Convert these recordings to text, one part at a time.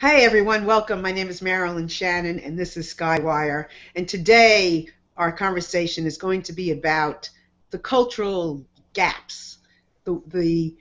Hi everyone, welcome. My name is Marilyn Shannon and this is SkyWire. And today our conversation is going to be about the cultural gaps, the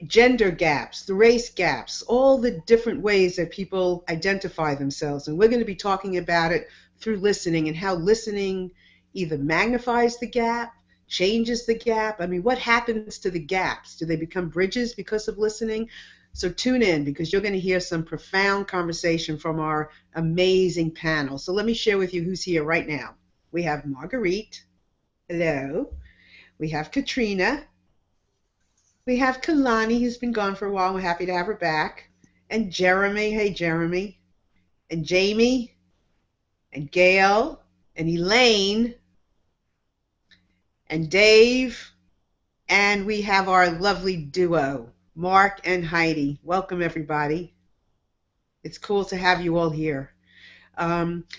gender gaps, the race gaps, all the different ways that people identify themselves. And we're going to be talking about it through listening and how listening either magnifies the gap, changes the gap. I mean, what happens to the gaps? Do they become bridges because of listening? So tune in because you're going to hear some profound conversation from our amazing panel. So let me share with you who's here right now. We have Marguerite. Hello. We have Katrina. We have Kalani, who's been gone for a while. We're happy to have her back. And Jeremy. Hey, Jeremy. And Jamie. And Gail. And Elaine. And Dave. And we have our lovely duo, Mark and Heidi. Welcome, everybody. It's cool to have you all here.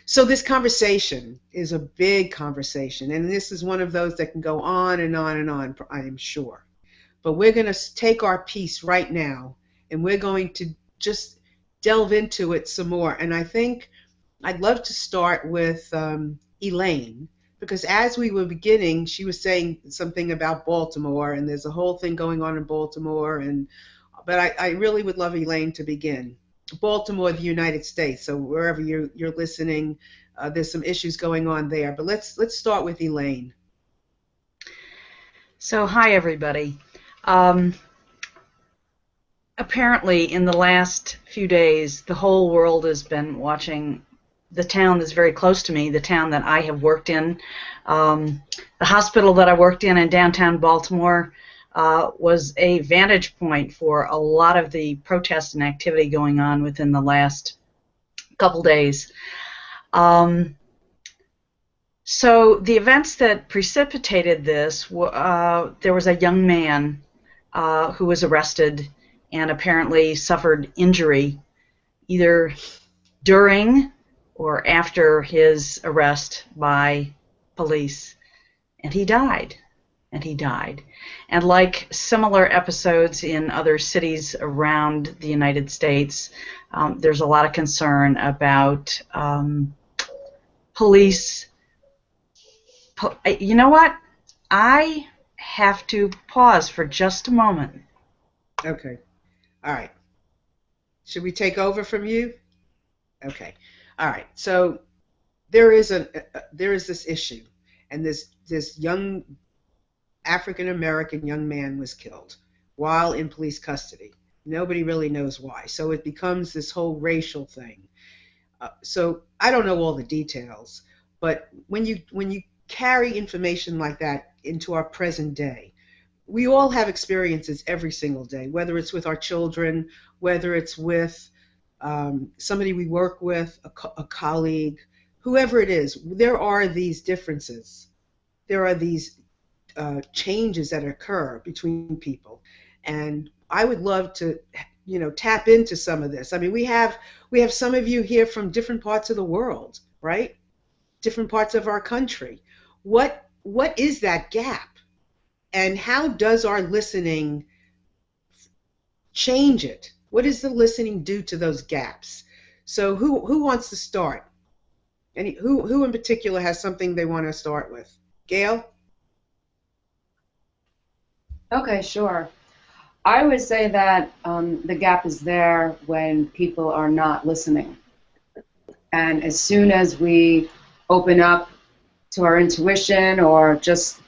So this conversation is a big conversation, and this is one of those that can go on and on and on, I am sure. But we're going to take our piece right now, and we're going to just delve into it some more. And I think I'd love to start with Elaine, because as we were beginning, she was saying something about Baltimore, and there's a whole thing going on in Baltimore. But I really would love Elaine to begin. Baltimore, the United States. So wherever you're listening, there's some issues going on there. But let's start with Elaine. So hi everybody. Apparently in the last few days, the whole world has been watching the town that's very close to me, the town that I have worked in. The hospital that I worked in downtown Baltimore was a vantage point for a lot of the protests and activity going on within the last couple days. So the events that precipitated this, there was a young man who was arrested and apparently suffered injury either during or after his arrest by police, and he died. And like similar episodes in other cities around the United States, there's a lot of concern about police. You know what? I have to pause for just a moment. Okay. All right. Should we take over from you? Okay. All right. So there is this issue, and this young African American young man was killed while in police custody. Nobody really knows why. So it becomes this whole racial thing. So I don't know all the details, but when you carry information like that into our present day, we all have experiences every single day, whether it's with our children, whether it's with somebody we work with, a colleague, whoever it is. There are these differences. There are these changes that occur between people, and I would love to, tap into some of this. I mean, we have some of you here from different parts of the world, right? Different parts of our country. What is that gap, and how does our listening change it? What does the listening do to those gaps? So who wants to start? Who in particular has something they want to start with? Gail? Okay, sure. I would say that the gap is there when people are not listening. And as soon as we open up to our intuition or just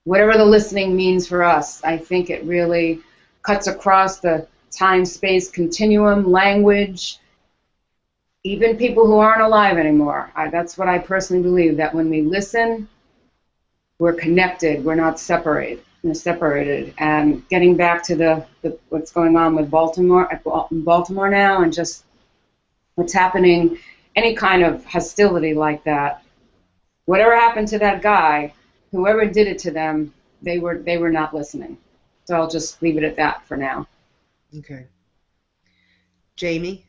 whatever the listening means for us, I think it really cuts across the time-space continuum, language, even people who aren't alive anymore. That's what I personally believe, that when we listen, we're connected, we're not separated. And getting back to the what's going on with Baltimore now, and just what's happening, any kind of hostility like that, whatever happened to that guy, whoever did it to them, they were not listening. So I'll just leave it at that for now. Okay. Jamie?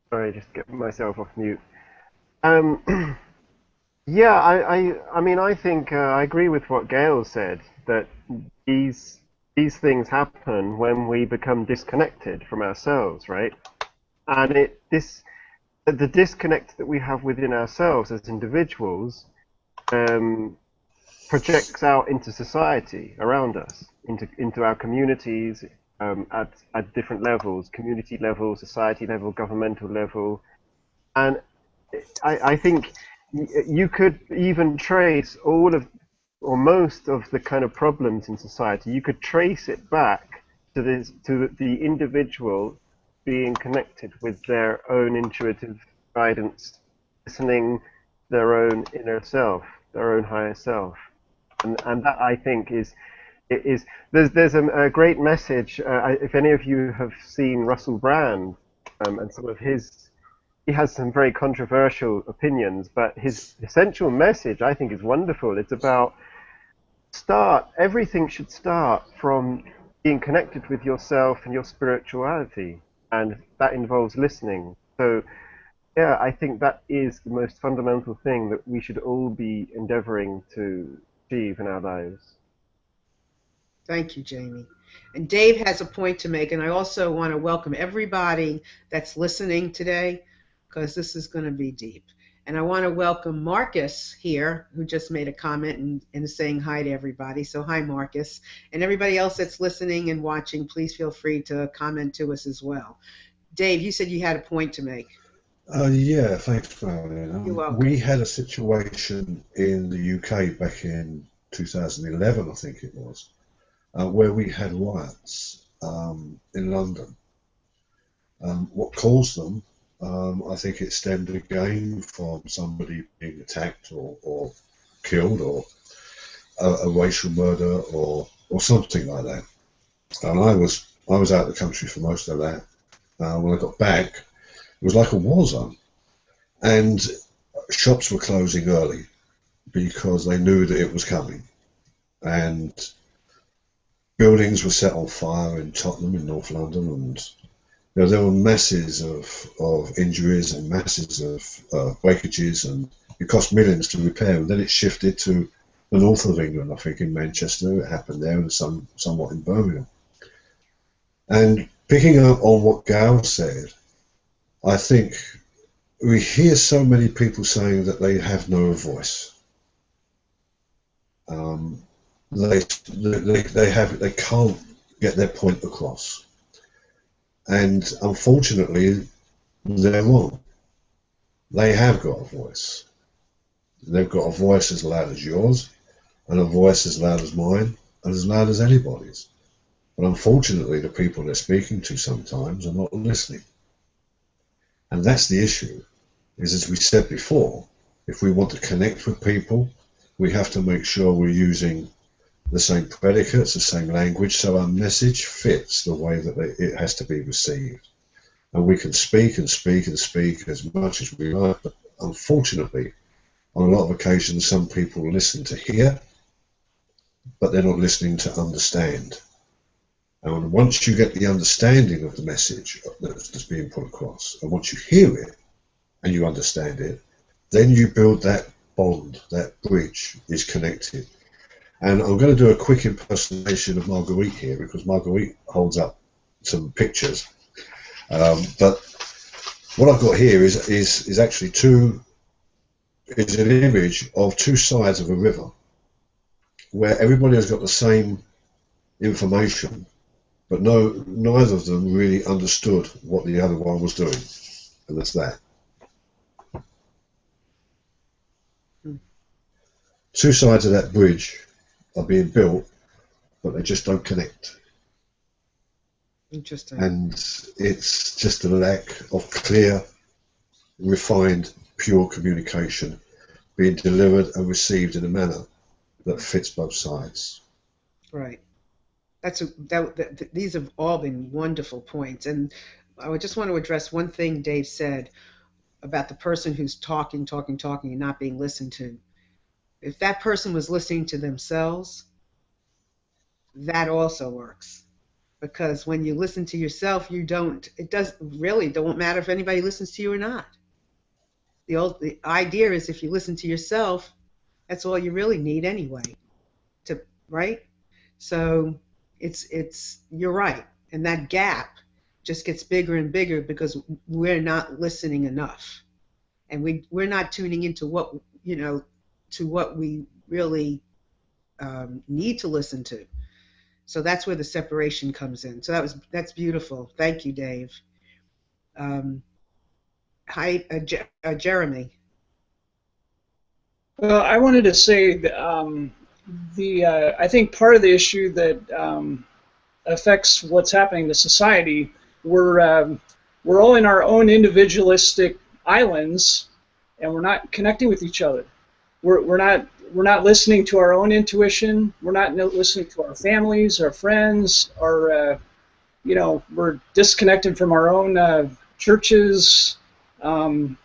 Sorry, just get myself off mute. Yeah, I mean, I think I agree with what Gail said, that these these things happen when we become disconnected from ourselves, right? And the disconnect that we have within ourselves as individuals um, projects out into society around us, into our communities, at different levels, community level, society level, governmental level. And I think you could even trace all of, or most of the kind of problems in society, you could trace it back to the individual being connected with their own intuitive guidance, listening their own inner self, their own higher self. And that, I think, is there's a great message. If any of you have seen Russell Brand, and some of his, he has some very controversial opinions, but his essential message, I think, is wonderful. It's about everything should start from being connected with yourself and your spirituality, and that involves listening. So yeah, I think that is the most fundamental thing that we should all be endeavoring to achieve in our lives. Thank you, Jamie. And Dave has a point to make, and I also want to welcome everybody that's listening today, because this is going to be deep. And I want to welcome Marcus here, who just made a comment and is saying hi to everybody. So hi, Marcus. And everybody else that's listening and watching, please feel free to comment to us as well. Dave, you said you had a point to make. Yeah, thanks, Marilyn. You're welcome. We had a situation in the UK back in 2011, I think it was, where we had riots in London. What caused them, I think it stemmed again from somebody being attacked or killed, or a racial murder, or something like that. And I was out of the country for most of that. When I got back, it was like a war zone, and shops were closing early because they knew that it was coming, and buildings were set on fire in Tottenham in North London, and there were masses of injuries and masses of breakages, and it cost millions to repair. And then it shifted to the north of England, I think in Manchester. It happened there, and somewhat in Birmingham. And picking up on what Gail said, I think we hear so many people saying that they have no voice. They can't get their point across, and unfortunately, they're wrong. They have got a voice. They've got a voice as loud as yours, and a voice as loud as mine, and as loud as anybody's. But unfortunately, the people they're speaking to sometimes are not listening. And that's the issue, is, as we said before, if we want to connect with people, we have to make sure we're using the same predicates, the same language, so our message fits the way that it has to be received. And we can speak and speak and speak as much as we like, but unfortunately, on a lot of occasions, some people listen to hear, but they're not listening to understand. And once you get the understanding of the message that's being put across, and once you hear it and you understand it, then you build that bond, that bridge is connected. And I'm going to do a quick impersonation of Marguerite here, because Marguerite holds up some pictures. But what I've got here is actually is an image of two sides of a river, where everybody has got the same information, but neither of them really understood what the other one was doing, and that's that. Two sides of that bridge are being built, but they just don't connect. Interesting. And it's just a lack of clear, refined, pure communication being delivered and received in a manner that fits both sides. Right. These have all been wonderful points, and I would just want to address one thing Dave said about the person who's talking and not being listened to. If that person was listening to themselves, that also works, because when you listen to yourself, it don't matter if anybody listens to you or not. The idea is, if you listen to yourself, that's all you really need anyway, right? So It's you're right, and that gap just gets bigger and bigger because we're not listening enough, and we're not tuning into what to what we really need to listen to. So that's where the separation comes in. So that's beautiful. Thank you, Dave. Um, hi, Jeremy. Well, I wanted to say that, I think part of the issue that affects what's happening to society, we're we're all in our own individualistic islands, and we're not connecting with each other. We're not listening to our own intuition. We're not listening to our families, our friends, our we're disconnected from our own churches. And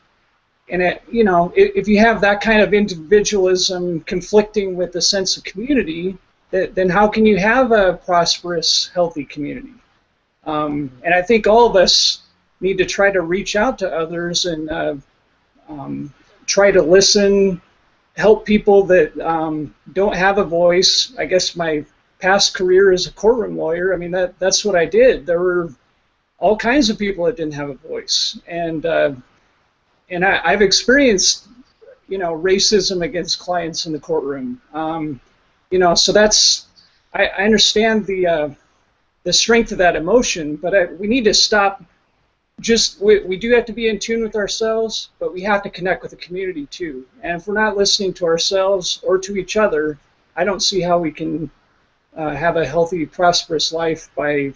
if you have that kind of individualism conflicting with a sense of community, then how can you have a prosperous, healthy community? And I think all of us need to try to reach out to others and try to listen, help people that don't have a voice. I guess my past career as a courtroom lawyer, I mean, that's what I did. There were all kinds of people that didn't have a voice, and I've experienced, racism against clients in the courtroom. So I understand the strength of that emotion, but we need to stop. We do have to be in tune with ourselves, but we have to connect with the community too. And if we're not listening to ourselves or to each other, I don't see how we can have a healthy, prosperous life by,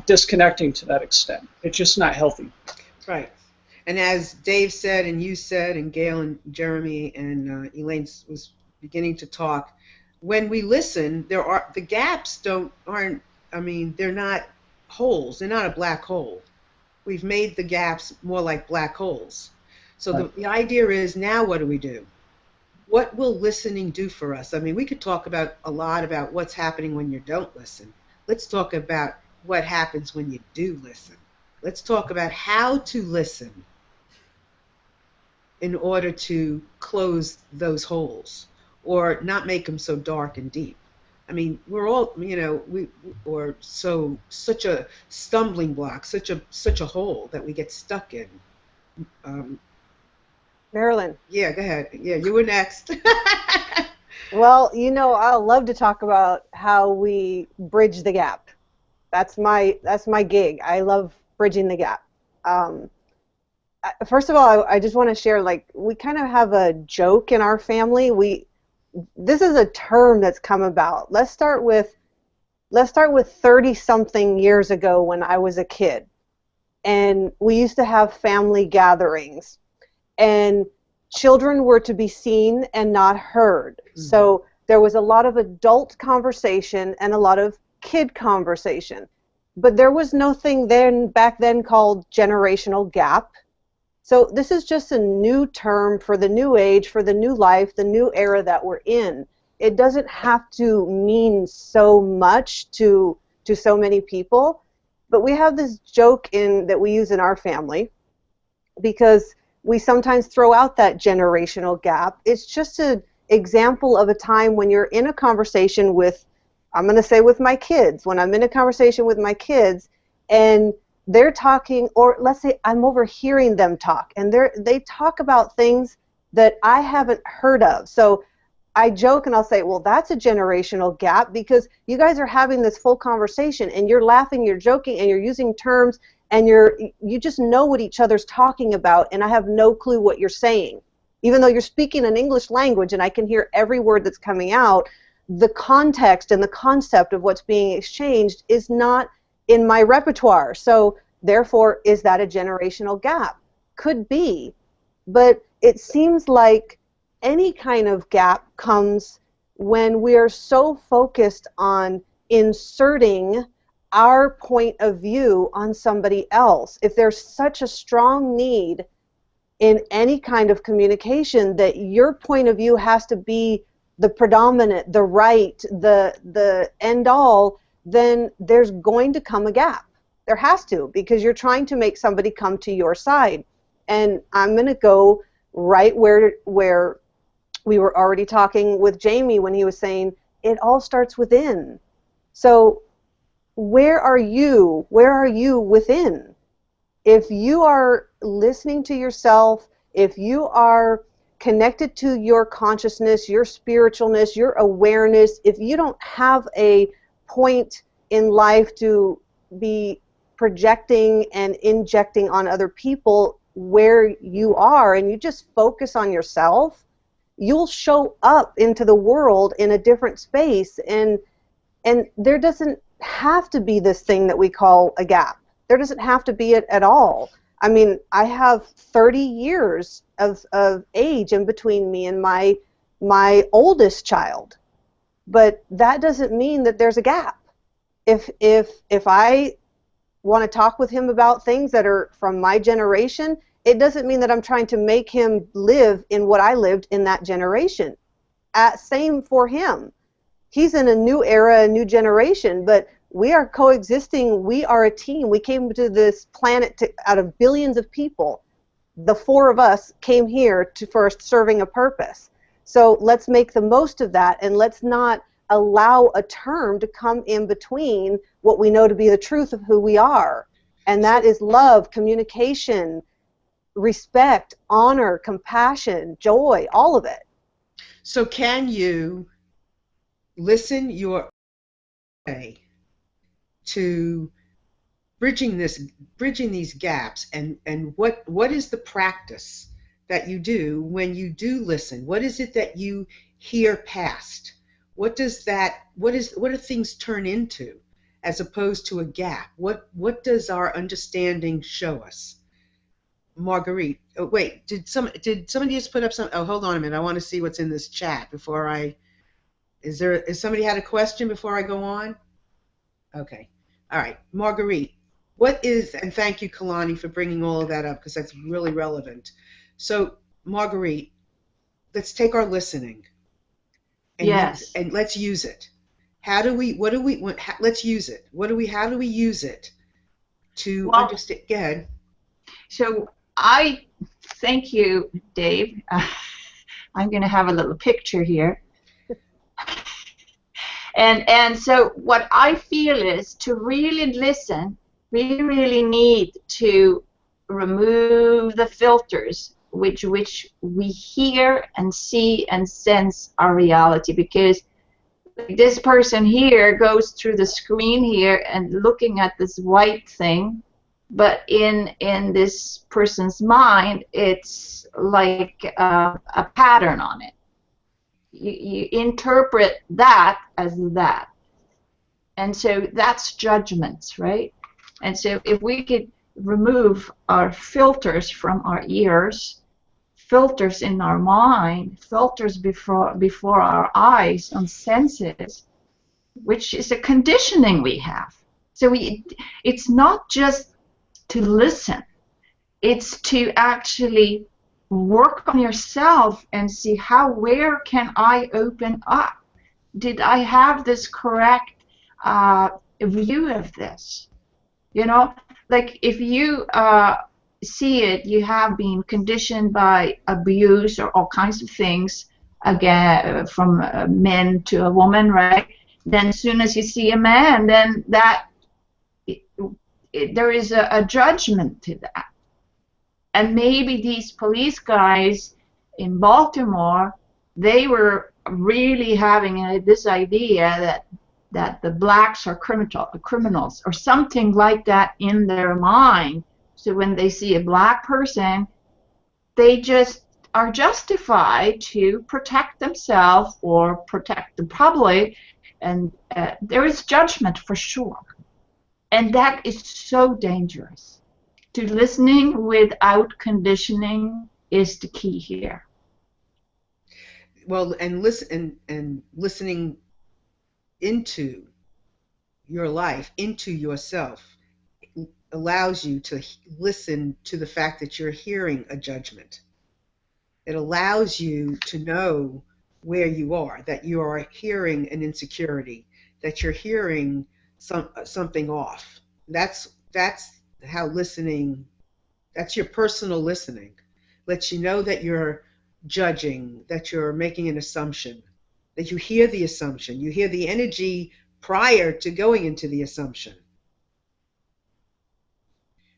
disconnecting to that extent. It's just not healthy. Right. And as Dave said, and you said, and Gail and Jeremy and Elaine was beginning to talk, when we listen, the gaps aren't. I mean, they're not holes. They're not a black hole. We've made the gaps more like black holes. So the idea is, now what do we do? What will listening do for us? I mean, we could talk about a lot about what's happening when you don't listen. Let's talk about what happens when you do listen. Let's talk about how to listen in order to close those holes or not make them so dark and deep. I mean, we're all, or such a stumbling block, such a hole that we get stuck in. Marilyn. Yeah, go ahead. Yeah, you were next. Well, I'll love to talk about how we bridge the gap. That's my gig. I love bridging the gap. First of all, I just want to share, we kind of have a joke in our family. This is a term that's come about. Let's start with 30-something years ago when I was a kid, and we used to have family gatherings, and children were to be seen and not heard. Mm-hmm. So there was a lot of adult conversation and a lot of kid conversation, but there was nothing back then called generational gap. So this is just a new term for the new age, for the new life, the new era that we're in. It doesn't have to mean so much to so many people, but we have this joke that we use in our family because we sometimes throw out that generational gap. It's just an example of a time when you're in a conversation with, I'm going to say with my kids, when I'm in a conversation with my kids and they're talking, or let's say I'm overhearing them talk, and they talk about things that I haven't heard of. So I joke and I'll say, well, that's a generational gap because you guys are having this full conversation and you're laughing, you're joking, and you're using terms, and you just know what each other's talking about, and I have no clue what you're saying. Even though you're speaking an English language and I can hear every word that's coming out, the context and the concept of what's being exchanged is not in my repertoire. So therefore, is that a generational gap? Could be, but it seems like any kind of gap comes when we are so focused on inserting our point of view on somebody else. If there's such a strong need in any kind of communication that your point of view has to be the predominant, the right, the end all, then there's going to come a gap. There has to, because you're trying to make somebody come to your side. And I'm going to go right where we were already talking with Jamie when he was saying it all starts within. So where are you? Where are you within? If you are listening to yourself, if you are connected to your consciousness, your spiritualness, your awareness, if you don't have a point in life to be projecting and injecting on other people where you are, and you just focus on yourself, you'll show up into the world in a different space. And there doesn't have to be this thing that we call a gap. There doesn't have to be it at all. I mean, I have 30 years of age in between me and my oldest child, but that doesn't mean that there's a gap. If I want to talk with him about things that are from my generation, it doesn't mean that I'm trying to make him live in what I lived in that generation. Same for him. He's in a new era, a new generation, but we are coexisting. We are a team. We came to this planet out of billions of people. The four of us came here for serving a purpose. So let's make the most of that, and let's not allow a term to come in between what we know to be the truth of who we are. And that is love, communication, respect, honor, compassion, joy, all of it. So can you listen your way to bridging these gaps, and what is the practice that you do when you do listen? What is it that you hear past? What do things turn into as opposed to a gap? What does our understanding show us? Marguerite, oh, wait, did somebody just put up some? Oh, hold on a minute. I want to see what's in this chat before I. Is somebody had a question before I go on? Okay. All right. Marguerite, and thank you, Kalani, for bringing all of that up, because that's really relevant. So, Marguerite, let's take our listening and let's use it. Let's use it. How do we use it to understand? Go ahead. So I thank you, Dave. I'm going to have a little picture here. And so what I feel is, to really listen, we really need to remove the filters which we hear and see and sense our reality, because this person here goes through the screen here and looking at this white thing, but in this person's mind it's like a pattern on it. You interpret that as that, and so that's judgments, right? And so if we could remove our filters from our ears, filters in our mind, filters before our eyes and senses, which is a conditioning we have. So it's not just to listen, it's to actually work on yourself and see where can I open up? Did I have this correct view of this? You know, like if you see it, you have been conditioned by abuse or all kinds of things, again, from men to a woman, right? Then as soon as you see a man, then there is a judgment to that. And maybe these police guys in Baltimore, they were really having this idea that the blacks are criminals or something like that in their mind. So when they see a black person, they just are justified to protect themselves or protect the public. And there is judgment for sure. And that is so dangerous. To listening without conditioning is the key here. Well, and listening into your life, into yourself, allows you to listen to the fact that you're hearing a judgment. It allows you to know where you are, that you are hearing an insecurity, that you're hearing something off. That's how listening, that's your personal listening. Lets you know that you're judging, that you're making an assumption, that you hear the assumption, you hear the energy prior to going into the assumption.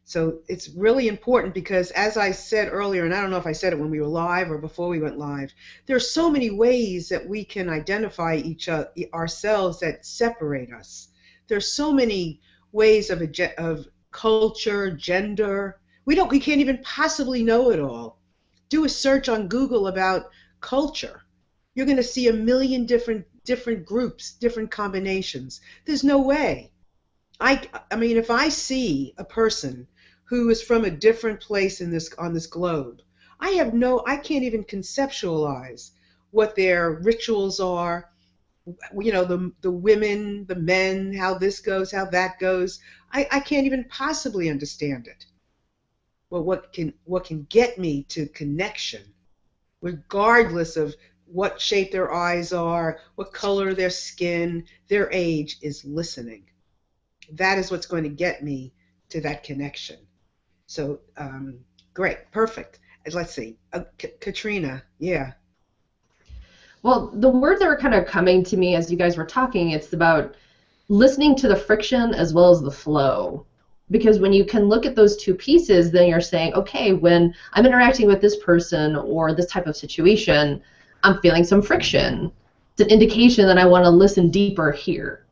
So it's really important because, as I said earlier, and I don't know if I said it when we were live or before we went live, there are so many ways that we can identify ourselves that separate us. There's so many ways of culture, gender. We can't even possibly know it all. Do a search on Google about culture. You're going to see a million different groups, different combinations. There's no way. I mean, if I see a person who is from a different place on this globe, I can't even conceptualize what their rituals are. You know, the women, the men, how this goes, how that goes. I can't even possibly understand it. Well, what can get me to connection, regardless of what shape their eyes are, what color their skin, their age, is listening. That is what's going to get me to that connection. So, great, perfect. And let's see, Katrina, yeah. Well, the words that were kind of coming to me as you guys were talking, it's about listening to the friction as well as the flow. Because when you can look at those two pieces, then you're saying, okay, when I'm interacting with this person or this type of situation, I'm feeling some friction. It's an indication that I want to listen deeper here.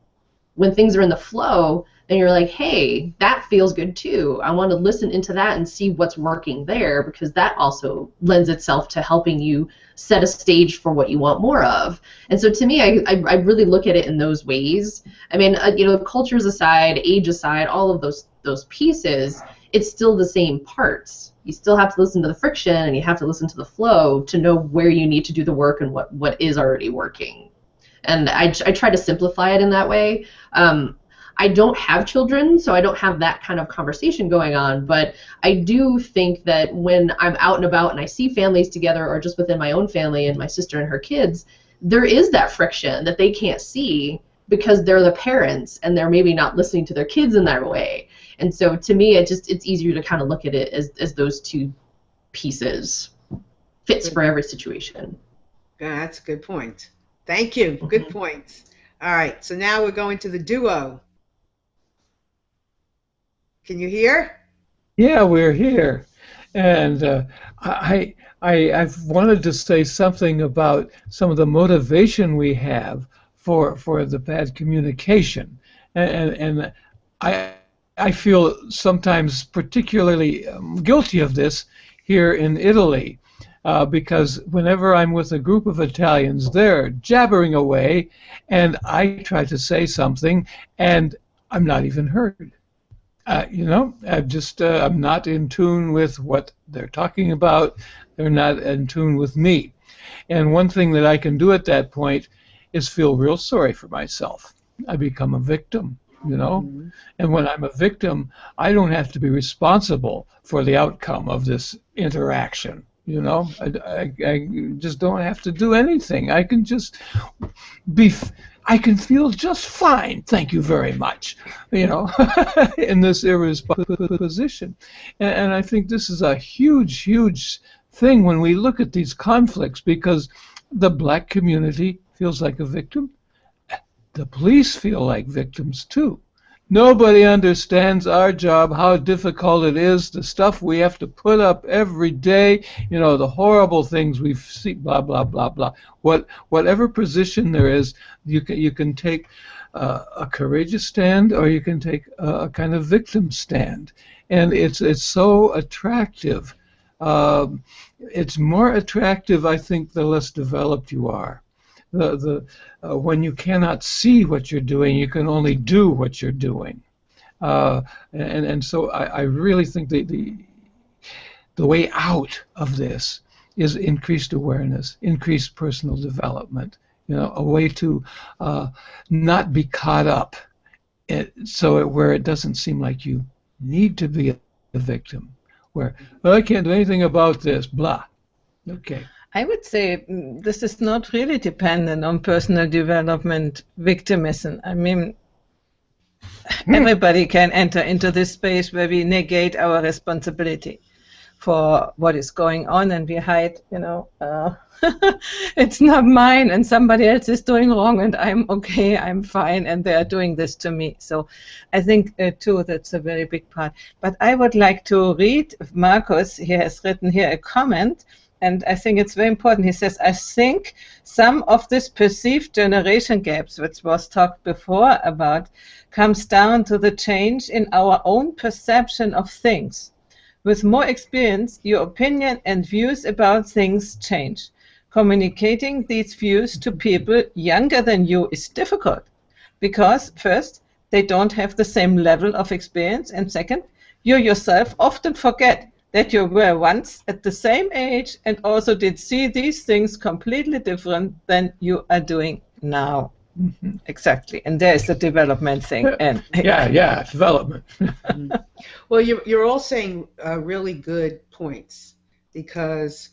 When things are in the flow, then you're like, hey, that feels good too. I want to listen into that and see what's working there, because that also lends itself to helping you set a stage for what you want more of. And so to me, I really look at it in those ways. I mean, you know, cultures aside, age aside, all of those pieces, it's still the same parts. You still have to listen to the friction and you have to listen to the flow to know where you need to do the work and what is already working. And I try to simplify it in that way. I don't have children, so I don't have that kind of conversation going on, but I do think that when I'm out and about and I see families together, or just within my own family and my sister and her kids, there is that friction that they can't see because they're the parents and they're maybe not listening to their kids in that way. And so to me, it's easier to kind of look at it as those two pieces. Fits for every situation. Yeah, that's a good point. Thank you. Good points. All right, so now we're going to the duo. Can you hear? Yeah, we're here. And I've wanted to say something about some of the motivation we have for the bad communication. And I feel sometimes particularly guilty of this here in Italy. Because whenever I'm with a group of Italians, they're jabbering away, and I try to say something, and I'm not even heard. You know, I'm not in tune with what they're talking about. They're not in tune with me. And one thing that I can do at that point is feel real sorry for myself. I become a victim, you know. Mm-hmm. And when I'm a victim, I don't have to be responsible for the outcome of this interaction. You know, I just don't have to do anything. I can just I can feel just fine, thank you very much, you know, in this irresponsible position. And I think this is a huge, huge thing when we look at these conflicts, because the black community feels like a victim. The police feel like victims, too. Nobody understands our job, how difficult it is, the stuff we have to put up every day, you know, the horrible things we see, blah, blah, blah, blah. Whatever position there is, you can take a courageous stand, or you can take a kind of victim stand. And it's so attractive. It's more attractive, I think, the less developed you are. When you cannot see what you're doing, you can only do what you're doing, and so I really think the way out of this is increased awareness, increased personal development. You know, a way to not be caught up, where it doesn't seem like you need to be a victim. Where, well, I can't do anything about this. Blah. Okay. I would say this is not really dependent on personal development, victimism. I mean, everybody can enter into this space where we negate our responsibility. for what is going on, and we hide, it's not mine and somebody else is doing wrong and I'm okay, I'm fine, and they are doing this to me. So I think, too, that's a very big part. But I would like to read Marcus. He has written here a comment, and I think it's very important. He says, I think some of this perceived generation gaps, which was talked before about, comes down to the change in our own perception of things. With more experience, your opinion and views about things change. Communicating these views to people younger than you is difficult because, first, they don't have the same level of experience, and second, you yourself often forget that you were once at the same age and also did see these things completely different than you are doing now. Mm-hmm. Exactly, and there is the development thing. And yeah, development. Well, you're all saying really good points, because,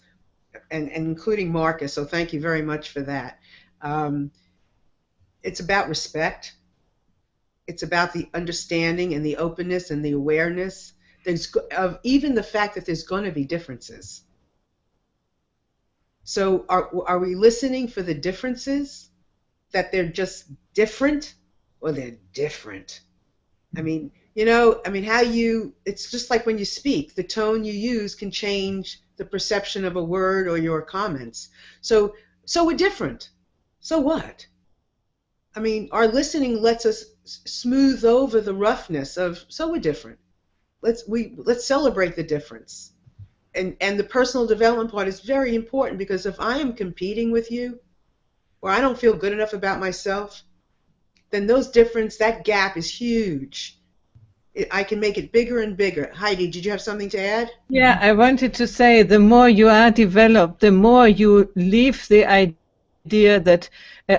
and including Marcus. So thank you very much for that. It's about respect. It's about the understanding and the openness and the awareness. Of even the fact that there's going to be differences. So are we listening for the differences? That they're just different, or they're different? I mean, it's just like when you speak, the tone you use can change the perception of a word or your comments. So we're different. So what? I mean, our listening lets us smooth over the roughness of, so we're different. Let's celebrate the difference. And the personal development part is very important, because if I am competing with you, or I don't feel good enough about myself, then that gap is huge. I can make it bigger and bigger. Heidi, did you have something to add? Yeah, I wanted to say, the more you are developed, the more you leave the idea that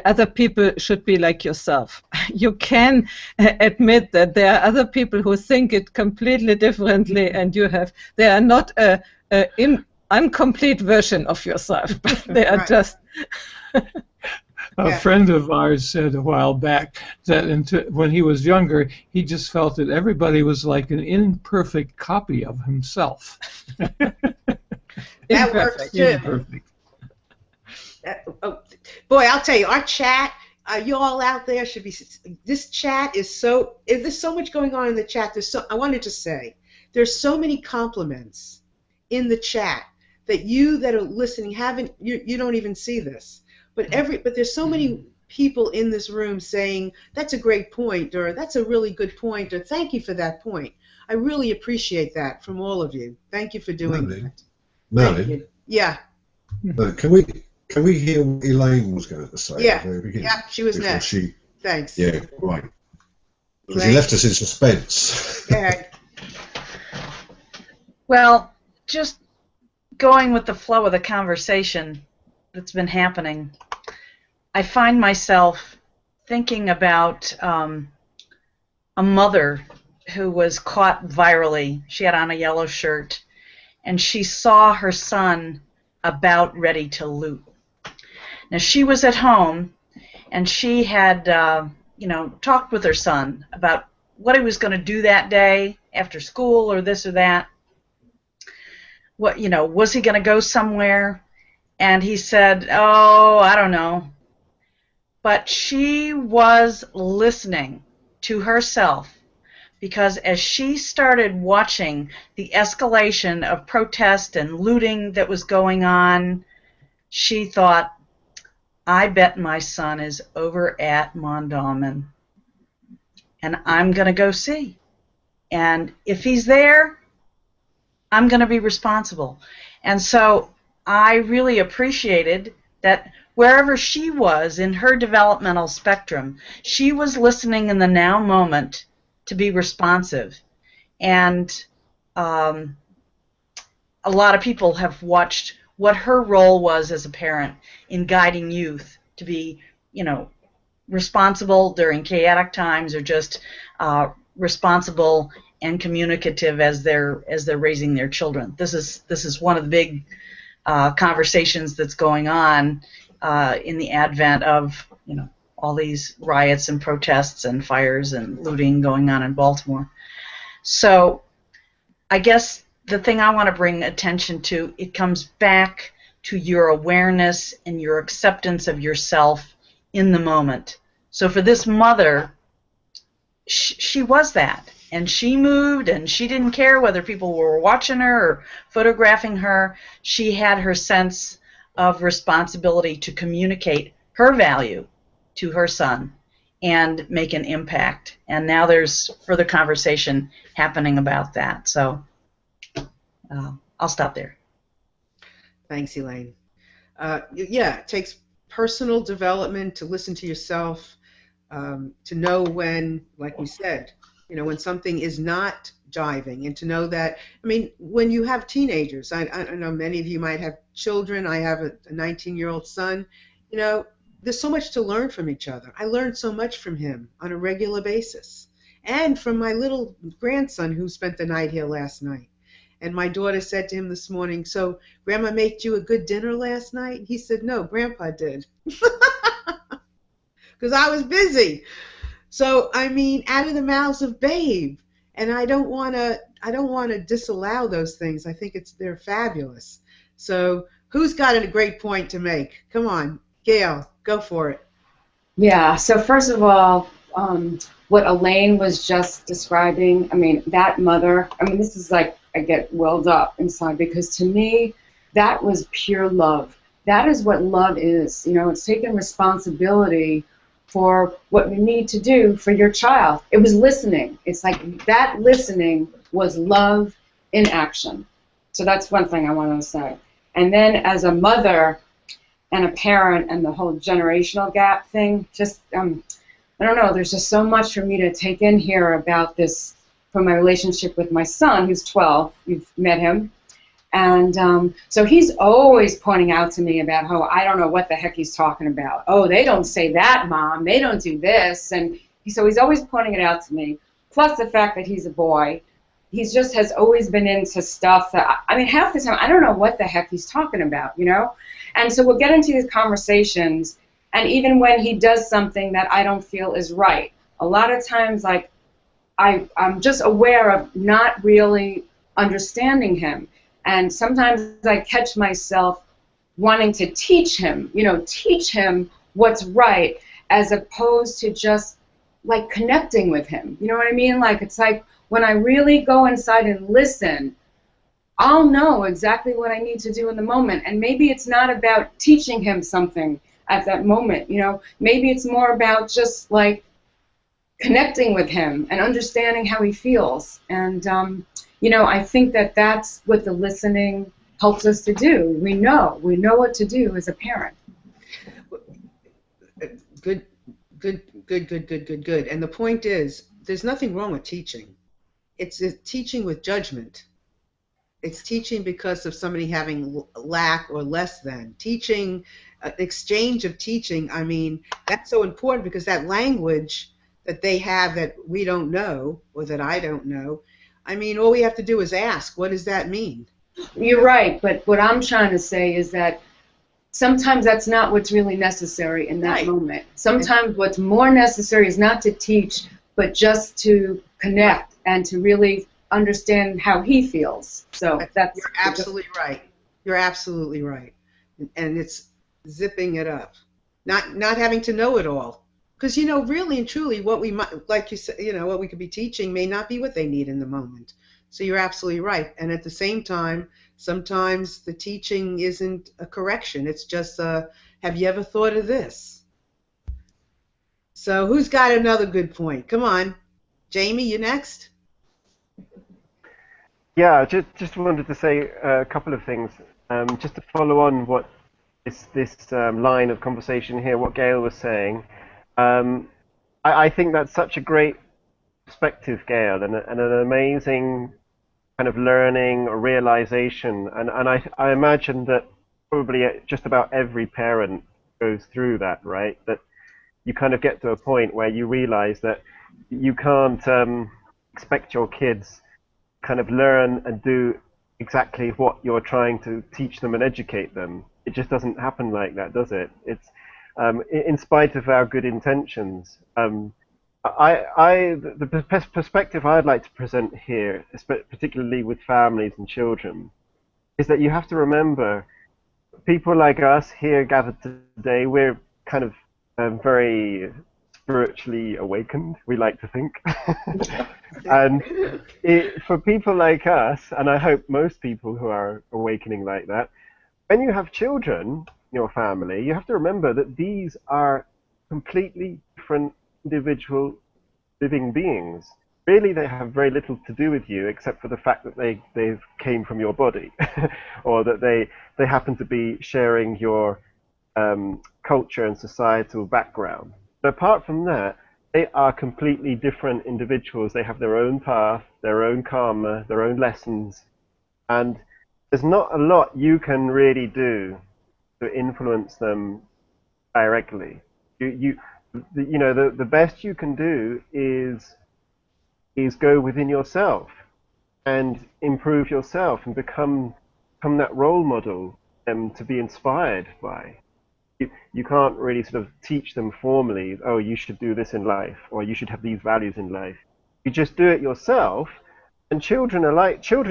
other people should be like yourself. You can admit that there are other people who think it completely differently, and they are not an incomplete version of yourself, but they are just... A friend of ours said a while back that when he was younger, he just felt that everybody was like an imperfect copy of himself. That works too. Imperfect. Boy, I'll tell you, our chat, you all out there should be. This chat is there's so much going on in the chat. I wanted to say, there's so many compliments in the chat that you that are listening you don't even see this. But there's so many people in this room saying, that's a great point, or that's a really good point, or thank you for that point. I really appreciate that from all of you. Thank you for doing that. Merlin? Yeah. Can we hear what Elaine was going to say at the very beginning? Yeah, she was next. Thanks. Yeah, right. Because you left us in suspense. Yeah. Well, just going with the flow of the conversation that's been happening, I find myself thinking about a mother who was caught virally. She had on a yellow shirt, and she saw her son about ready to loot. Now, she was at home, and she had talked with her son about what he was going to do that day after school, or this or that. What, was he going to go somewhere? And he said, oh, I don't know. But she was listening to herself, because as she started watching the escalation of protest and looting that was going on, she thought, I bet my son is over at Mondawmin, and I'm going to go see. And if he's there, I'm going to be responsible. And so I really appreciated that wherever she was in her developmental spectrum, she was listening in the now moment to be responsive. And a lot of people have watched what her role was as a parent in guiding youth to be, responsible during chaotic times, or just responsible and communicative as they're raising their children. This is one of the big conversations that's going on in the advent of all these riots and protests and fires and looting going on in Baltimore. So I guess the thing I want to bring attention to, it comes back to your awareness and your acceptance of yourself in the moment. So for this mother, she was that, and she moved, and she didn't care whether people were watching her or photographing her. She had her sense of responsibility to communicate her value to her son and make an impact. And now there's further conversation happening about that. So I'll stop there. Thanks, Elaine. Yeah, it takes personal development to listen to yourself, to know when, like we said, when something is not jiving, and to know that, when you have teenagers, I know many of you might have children. I have a 19-year-old son. There's so much to learn from each other. I learned so much from him on a regular basis, and from my little grandson who spent the night here last night. And my daughter said to him this morning, "So Grandma made you a good dinner last night?" He said, "No, Grandpa did." Because I was busy. So, out of the mouths of babe. And I don't want to disallow those things. I think they're fabulous. So who's got a great point to make? Come on, Gail, go for it. Yeah, so first of all, what Elaine was just describing, that mother, this is like, I get welled up inside, because to me, that was pure love. That is what love is. It's taking responsibility for what you need to do for your child. It was listening. It's like that listening was love in action. So that's one thing I want to say. And then as a mother and a parent and the whole generational gap thing, just, I don't know, there's just so much for me to take in here about this from my relationship with my son, who's 12. You've met him. And so he's always pointing out to me about how I don't know what the heck he's talking about. Oh, they don't say that, Mom. They don't do this. And so he's always pointing it out to me. Plus the fact that he's a boy. He just has always been into stuff that, half the time, I don't know what the heck he's talking about, And so we'll get into these conversations, and even when he does something that I don't feel is right, a lot of times, I'm just aware of not really understanding him. And sometimes I catch myself wanting to teach him what's right, as opposed to just, connecting with him. You know what I mean? It's like when I really go inside and listen, I'll know exactly what I need to do in the moment. And maybe it's not about teaching him something at that moment. Maybe it's more about just, connecting with him and understanding how he feels. And, I think that that's what the listening helps us to do. We know what to do as a parent. Good. And the point is, there's nothing wrong with teaching. It's teaching with judgment. It's teaching because of somebody having lack or less than. Teaching, exchange of teaching, that's so important, because that language that they have that we don't know, or that I don't know, all we have to do is ask, what does that mean? You're right, but what I'm trying to say is that sometimes that's not what's really necessary in that moment. Sometimes what's more necessary is not to teach, but just to connect and to really understand how he feels. So that's... You're absolutely right. You're absolutely right. And it's zipping it up. Not having to know it all. Because, really and truly, what we might, like you said, what we could be teaching may not be what they need in the moment. So you're absolutely right. And at the same time, sometimes the teaching isn't a correction. It's just, have you ever thought of this? So who's got another good point? Come on. Jamie, you next? Yeah, just wanted to say a couple of things. Just to follow on what this line of conversation here, what Gail was saying. I think that's such a great perspective, Gail, and an amazing kind of learning or realization. And I imagine that probably just about every parent goes through that, right? That you kind of get to a point where you realize that you can't expect your kids kind of learn and do exactly what you're trying to teach them and educate them. It just doesn't happen like that, does it? It's in spite of our good intentions, the perspective I'd like to present here, particularly with families and children, is that you have to remember people like us here gathered today, we're kind of very spiritually awakened, we like to think. And for people like us, and I hope most people who are awakening like that, when you have children in your family, you have to remember that these are completely different individual living beings. Really, they have very little to do with you except for the fact that they came from your body, or that they happen to be sharing your culture and societal background. But apart from that, they are completely different individuals. They have their own path, their own karma, their own lessons, and there's not a lot you can really do to influence them directly. The best you can do is go within yourself and improve yourself and become that role model to be inspired by. You can't really sort of teach them formally, oh, you should do this in life, or you should have these values in life. You just do it yourself, and children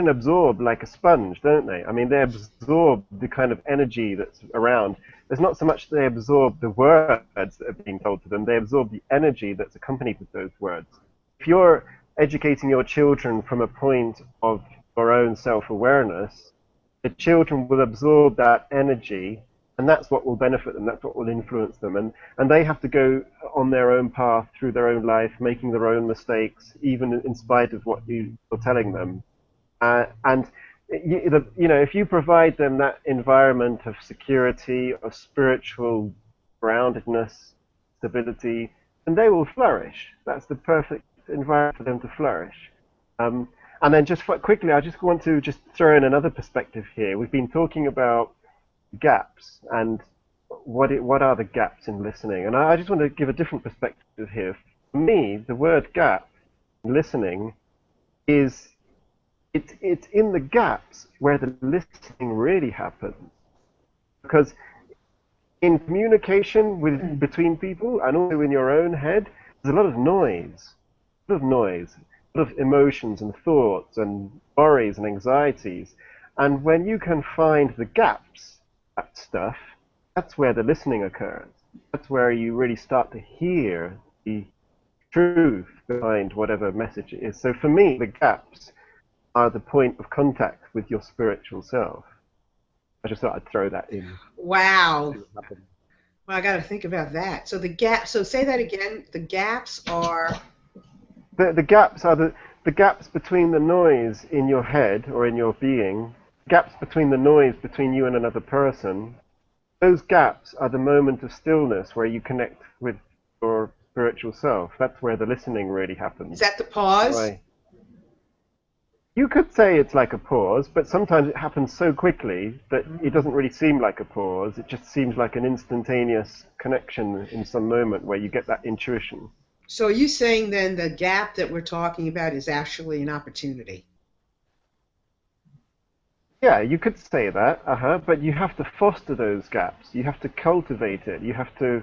absorb like a sponge, don't they? I mean, they absorb the kind of energy that's around. There's not so much they absorb the words that are being told to them, they absorb the energy that's accompanied with those words. If you're educating your children from a point of your own self-awareness, the children will absorb that energy, and that's what will benefit them, that's what will influence them. And they have to go on their own path through their own life, making their own mistakes, even in spite of what you're telling them. If you provide them that environment of security, of spiritual groundedness, stability, then they will flourish. That's the perfect environment for them to flourish. And then just quickly, I just want to just throw in another perspective here. We've been talking about gaps and what are the gaps in listening, and I just want to give a different perspective here. For me, the word gap in listening is it's in the gaps where the listening really happens, because in communication between people and also in your own head, there's a lot of noise, a lot of emotions and thoughts and worries and anxieties, and when you can find the gaps, that stuff, that's where the listening occurs. That's where you really start to hear the truth behind whatever message it is. So for me, the gaps are the point of contact with your spiritual self. I just thought I'd throw that in. Wow. Well, I got to think about that. So the gaps. So say that again. The gaps are. The gaps are the gaps between the noise in your head or in your being. Gaps between the noise between you and another person. Those gaps are the moment of stillness where you connect with your spiritual self. That's where the listening really happens. Is that the pause? Right. You could say it's like a pause, but sometimes it happens so quickly that it doesn't really seem like a pause. It just seems like an instantaneous connection in some moment where you get that intuition. So are you saying then the gap that we're talking about is actually an opportunity? Yeah, you could say that, but you have to foster those gaps. You have to cultivate it. You have to,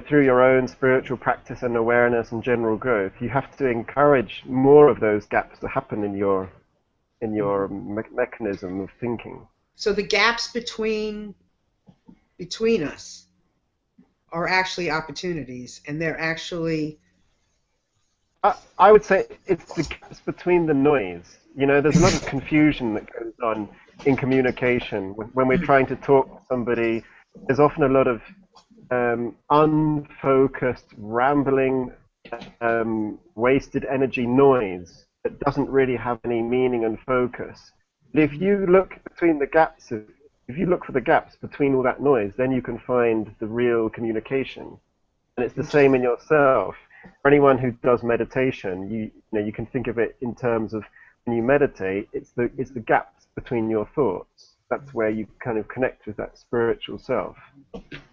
through your own spiritual practice and awareness and general growth, you have to encourage more of those gaps to happen in your mechanism of thinking. So the gaps between us are actually opportunities, and they're actually... I would say it's the gaps between the noise. There's a lot of confusion that goes on in communication. When we're trying to talk to somebody, there's often a lot of unfocused, rambling, wasted energy noise that doesn't really have any meaning and focus. But if you look between the gaps, if you look for the gaps between all that noise, then you can find the real communication. And it's the same in yourself. For anyone who does meditation, you can think of it in terms of when you meditate, it's the gaps between your thoughts. That's where you kind of connect with that spiritual self.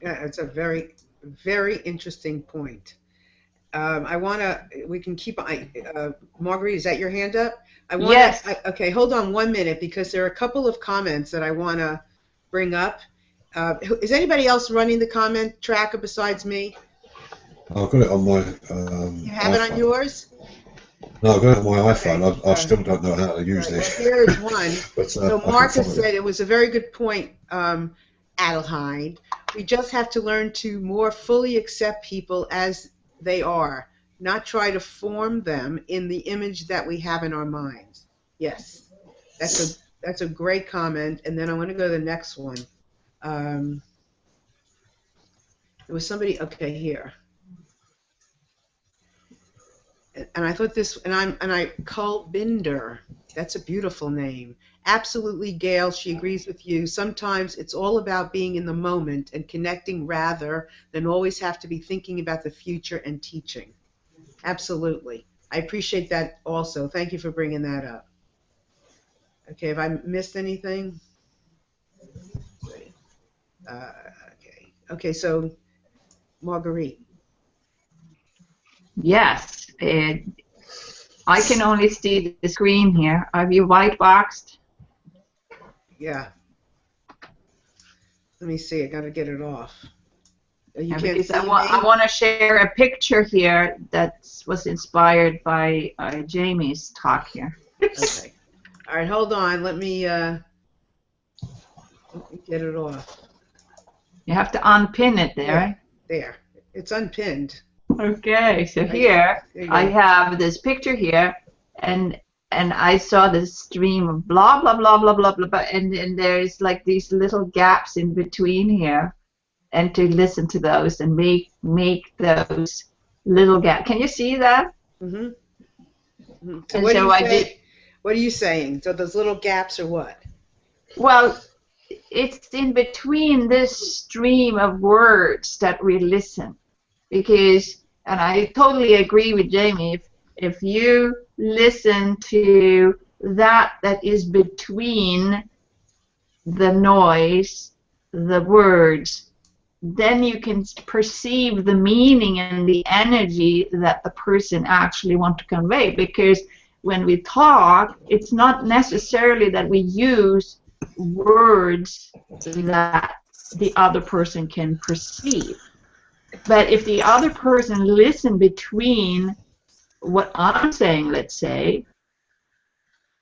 Yeah, it's a very, very interesting point. We can keep, Marguerite, is that your hand up? Yes. Okay, hold on 1 minute, because there are a couple of comments that I want to bring up. Is anybody else running the comment tracker besides me? I've got it on my You have it on iPhone. yours? No, I've got it on my iPhone. Okay. I still don't know how to use Right. Well, this. here is one. But So I can Marcus find it. said it was a very good point, Adelheid. We just have to learn to more fully accept people as they are, not try to form them in the image that we have in our minds. Yes, that's a great comment. And then I want to go to the next one. There was somebody. Okay, here. And I thought this, and I Cull Binder. That's a beautiful name. Absolutely, Gail. She agrees with you. Sometimes it's all about being in the moment and connecting rather than always have to be thinking about the future and teaching. Absolutely. I appreciate that also. Thank you for bringing that up. Okay, have I missed anything? Okay. Okay, so Marguerite. Yes. I can only see the screen here. Have you white boxed? Yeah. Let me see. I got to get it off. You can't Because see I me? want to share a picture here that was inspired by Jamie's talk here. Okay. All right, hold on. Let me get it off. You have to unpin it there. Yeah, there. It's unpinned. Okay, so Right. here There you go. I have this picture here, and I saw this stream of blah blah blah blah blah blah, blah and there's like these little gaps in between here, and to listen to those and make those little gaps. Can you see that? Mm-hmm. Mm-hmm. So And what so do you I say? did. What are you saying? So those little gaps are what? Well, it's in between this stream of words that we listen, because, and I totally agree with Jamie, if you listen to that is between the noise, the words, then you can perceive the meaning and the energy that the person actually wants to convey. Because when we talk, it's not necessarily that we use words that the other person can perceive. But if the other person listens between what I'm saying, let's say,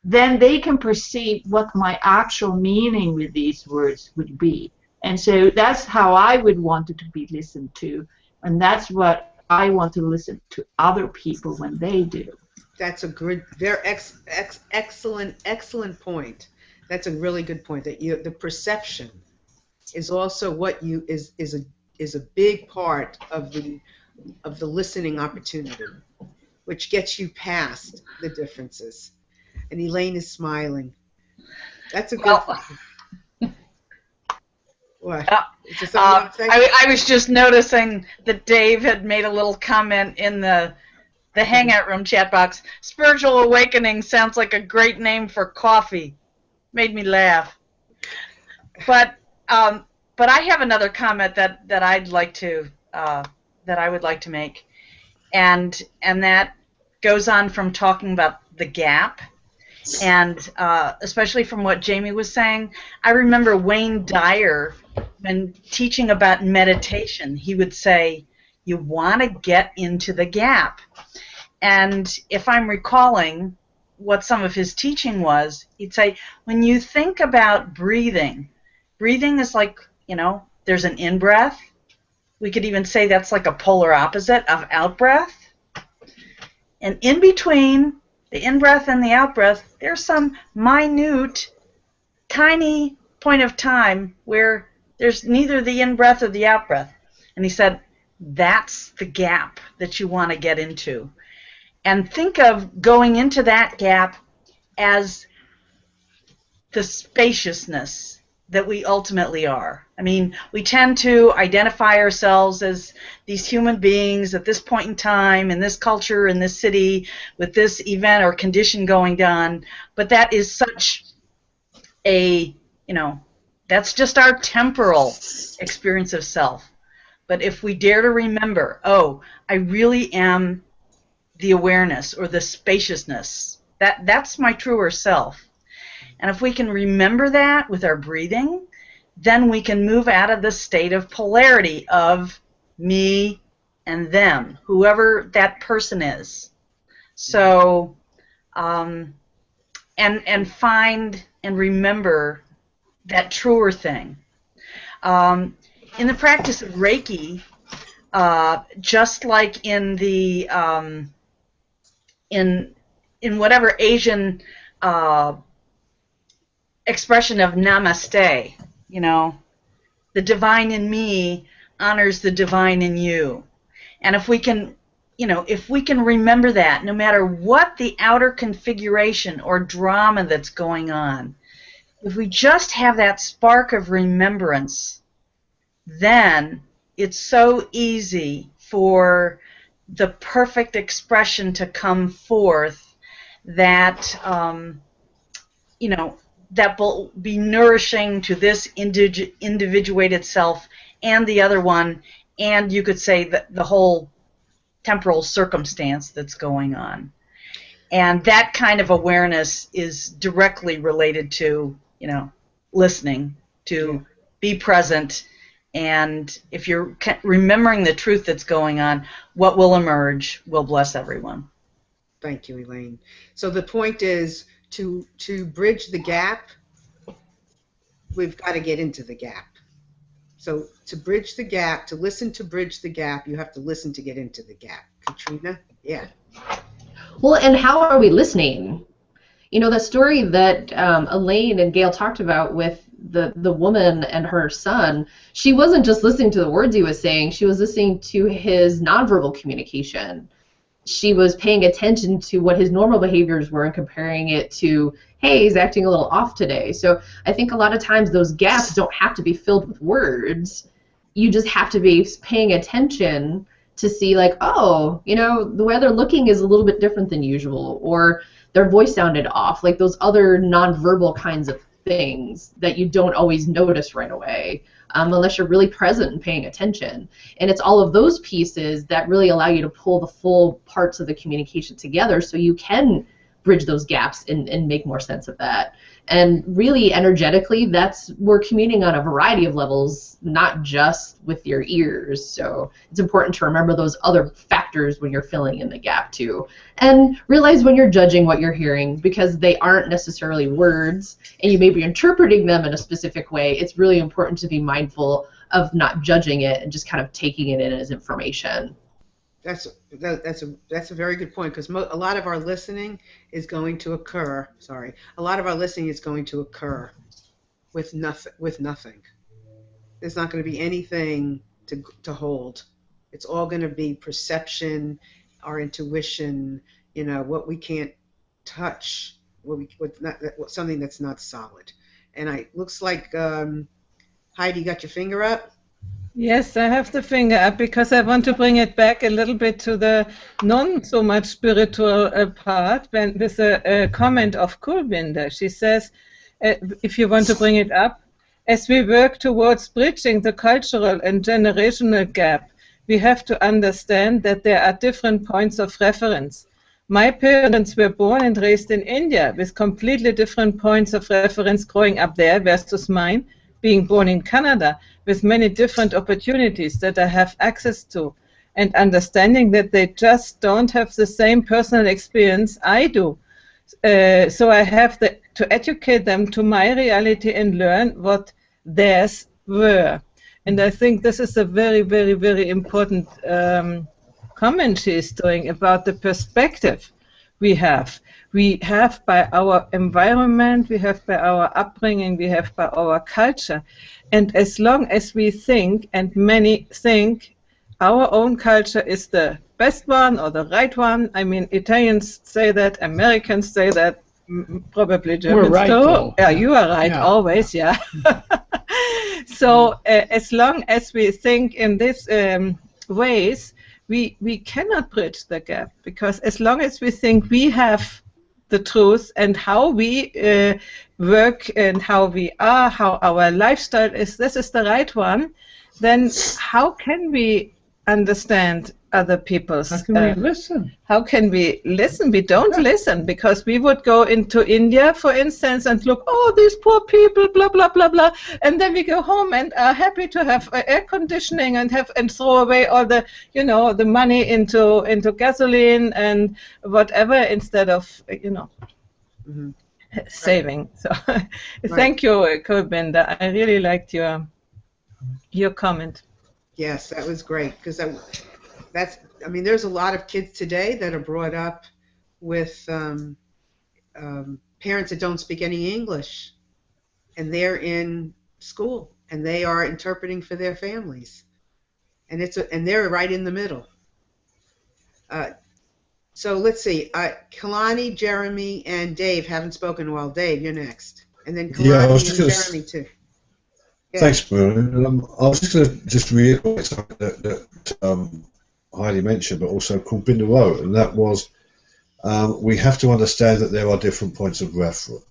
then they can perceive what my actual meaning with these words would be. And so that's how I would want it to be listened to. And that's what I want to listen to other people when they do. That's a good, very excellent point. That's a really good point. That the perception is also what is a big part of the listening opportunity, which gets you past the differences. And Elaine is smiling. That's a good thing. What? Is there something you want to say? I was just noticing that Dave had made a little comment in the Hangout Room chat box. Spiritual Awakening sounds like a great name for coffee. Made me laugh. But I have another comment that I'd like to that I would like to make, and that goes on from talking about the gap, and especially from what Jamie was saying. I remember Wayne Dyer, when teaching about meditation, he would say, you want to get into the gap. And if I'm recalling what some of his teaching was, he'd say, when you think about breathing is like, there's an in-breath. We could even say that's like a polar opposite of out-breath. And in between the in-breath and the out-breath, there's some minute, tiny point of time where there's neither the in-breath or the out-breath. And he said, that's the gap that you want to get into. And think of going into that gap as the spaciousness that we ultimately are. I mean, we tend to identify ourselves as these human beings at this point in time, in this culture, in this city, with this event or condition going on, but that is such a, that's just our temporal experience of self. But if we dare to remember, I really am the awareness or the spaciousness, that's my truer self. And if we can remember that with our breathing, then we can move out of the state of polarity of me and them, whoever that person is. So, and find and remember that truer thing. In the practice of Reiki, just like in the in whatever Asian expression of Namaste, you know, the divine in me honors the divine in you. And if we can, you know, if we can remember that, no matter what the outer configuration or drama that's going on, if we just have that spark of remembrance, then it's so easy for the perfect expression to come forth that, you know, that will be nourishing to this individuated self and the other one, and you could say the whole temporal circumstance that's going on. And that kind of awareness is directly related to, you know, listening, to be present, and if you're remembering the truth that's going on, what will emerge will bless everyone. Thank you, Elaine. So the point is to bridge the gap, we've got to get into the gap. So to bridge the gap, to listen to bridge the gap, you have to listen to get into the gap. Katrina? Yeah. Well, and how are we listening? You know, the story that Elaine and Gail talked about with the woman and her son, she wasn't just listening to the words he was saying, she was listening to his nonverbal communication. She was paying attention to what his normal behaviors were and comparing it to, hey, he's acting a little off today. So I think a lot of times those gaps don't have to be filled with words. You just have to be paying attention to see, like, oh, you know, the way they're looking is a little bit different than usual, or their voice sounded off, like those other nonverbal kinds of things that you don't always notice right away. Unless you're really present and paying attention. And it's all of those pieces that really allow you to pull the full parts of the communication together so you can bridge those gaps and make more sense of that. And really, energetically, we're communing on a variety of levels, not just with your ears. So it's important to remember those other factors when you're filling in the gap too. And realize when you're judging what you're hearing, because they aren't necessarily words, and you may be interpreting them in a specific way, it's really important to be mindful of not judging it and just kind of taking it in as information. That's a very good point, because a lot of our listening is going to occur. A lot of our listening is going to occur with nothing. There's not going to be anything to hold. It's all going to be perception, our intuition. You know, what we can't touch, something that's not solid. And looks like Heidi got your finger up. Yes, I have the finger up because I want to bring it back a little bit to the non so much spiritual part with a comment of Kulbinder. She says, if you want to bring it up, as we work towards bridging the cultural and generational gap, we have to understand that there are different points of reference. My parents were born and raised in India with completely different points of reference growing up there versus mine, being born in Canada, with many different opportunities that I have access to, and understanding that they just don't have the same personal experience I do. So I have to educate them to my reality and learn what theirs were. And I think this is a very, very, very important comment she is doing about the perspective we have. We have by our environment, we have by our upbringing, we have by our culture. And as long as we think, and many think, our own culture is the best one or the right one. I mean, Italians say that, Americans say that, probably Germans We're right, too. though. Yeah, you are right, Yeah. always, yeah. So as long as we think in these ways, we cannot bridge the gap, because as long as we think we have the truth and how we work and how we are, how our lifestyle is, this is the right one, then how can we understand other people's. How can we listen? How can we listen? We don't listen, because we would go into India, for instance, and look, oh, these poor people, blah blah blah blah, and then we go home and are happy to have air conditioning and throw away all the the money into gasoline and whatever, instead of Mhm. saving. So thank you, Kulbinder. I really liked your comment. Yes, that was great, because there's a lot of kids today that are brought up with parents that don't speak any English, and they're in school and they are interpreting for their families, and they're right in the middle. So let's see. Kalani, Jeremy, and Dave haven't spoken in a while. Dave, you're next, and then Yeah, I was Kalani just and gonna Jeremy too. Yeah. Thanks, Marilyn. I was just going to reiterate something that Heidi mentioned, but also Kulbinder wrote, and that was we have to understand that there are different points of reference.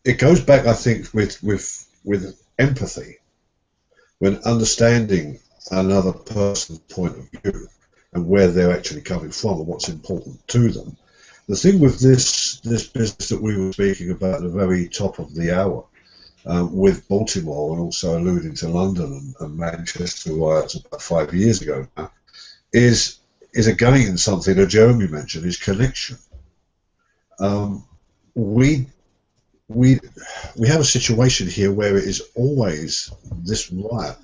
It goes back, I think, with empathy, when understanding another person's point of view and where they're actually coming from and what's important to them. The thing with this business that we were speaking about at the very top of the hour, with Baltimore, and also alluding to London and Manchester riots about 5 years ago now, is again something that Jeremy mentioned, is connection. We have a situation here where it is always this riot,